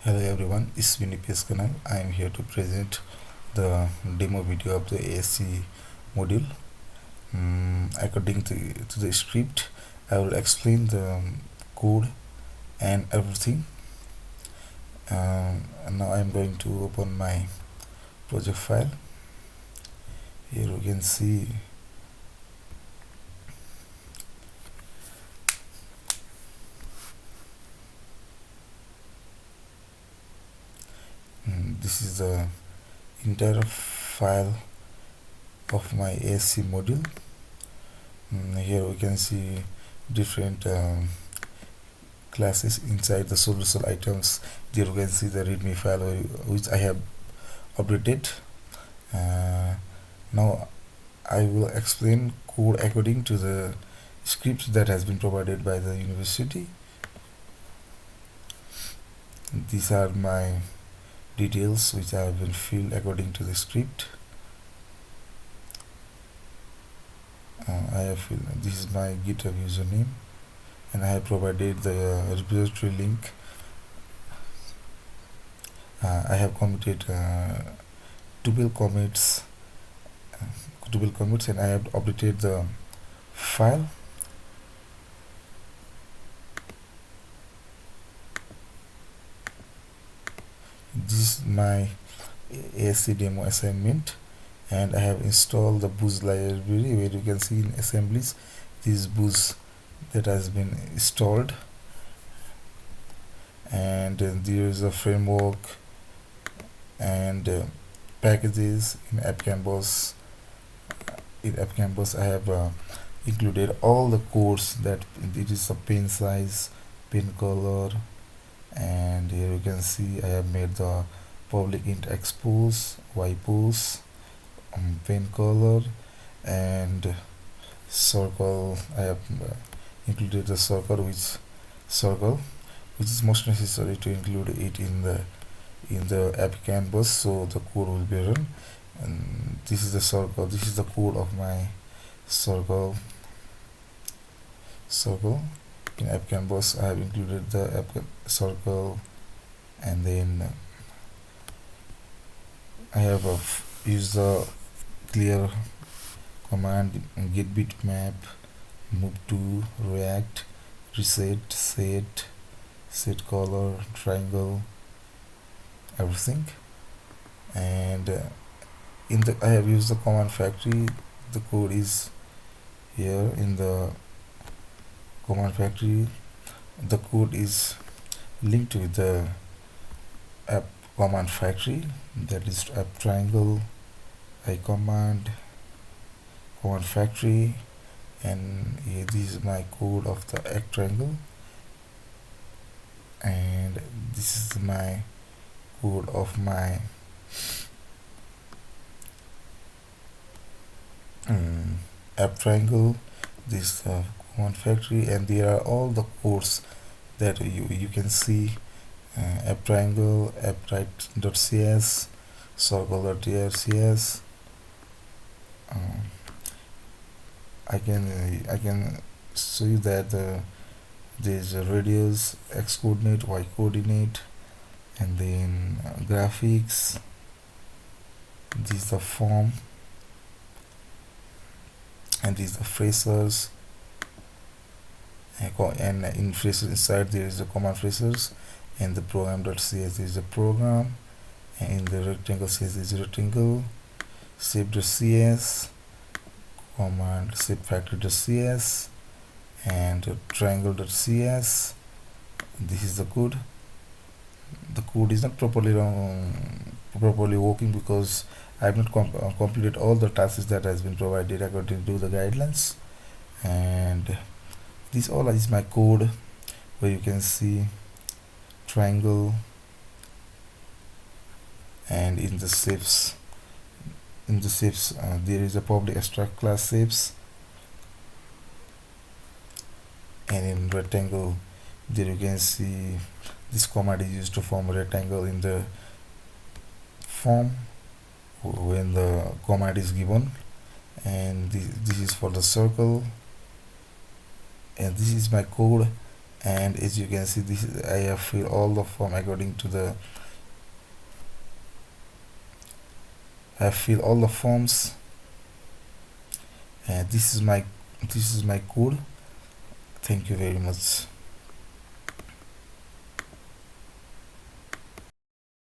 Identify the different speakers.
Speaker 1: Hello everyone, it's Nipesh Khanal. I am here to present the demo video of the ASE module. According to the script, I will explain the code and everything. And now I am going to open my project file. Here you can see this is the entire file of my ASE module. Here we can see different classes inside the solution items. There you can see the readme file which I have updated. Now I will explain code according to the script that has been provided by the university. These are my details which I have been filled according to the script. I have filled, this is my GitHub username, and I have provided the repository link. I have committed 12 commits, and I have updated the file. This is my ASE demo assignment, and I have installed the boost library where you can see in assemblies this boost that has been installed, and there is a framework and packages in app canvas. In app canvas I have included all the codes that it is a pen size, pen color, and here you can see I have made the public int expose, ypos, pen color, and circle. I have included the circle which is most necessary to include it in the app canvas, so the code will be run. And this is the circle, this is the code of my circle. In app canvas I have included the app circle, and then I have used the clear command, get bitmap, move to, react, reset, set color, triangle, everything. And I have used the command factory. The code is here in the command factory. The code is linked with the app command factory, that is app triangle, I command factory, and here this is my code of the app triangle, and this is my code of my app triangle, this command factory, and there are all the codes that you can see. App triangle, app right.cs, circle.cs. I can show you that there's a radius, x coordinate, y coordinate, and then graphics. This is the form, and these are phrasers, and in phrasers inside there is a command phrasers, and the program.cs is a program, and in the rectangle.cs is rectangle, shape.cs, command shape factory.cs, and triangle.cs. This is the code. The code is not properly working because I have not completed all the tasks that has been provided according to the guidelines. And this all is my code, where you can see triangle, and in the shapes there is a public abstract class shapes, and in rectangle there you can see this command is used to form a rectangle in the form when the command is given, and this is for the circle, and this is my code And as you can see, this is, I have filled all the form according to the I have filled all the forms, and this is my code. Thank you very much.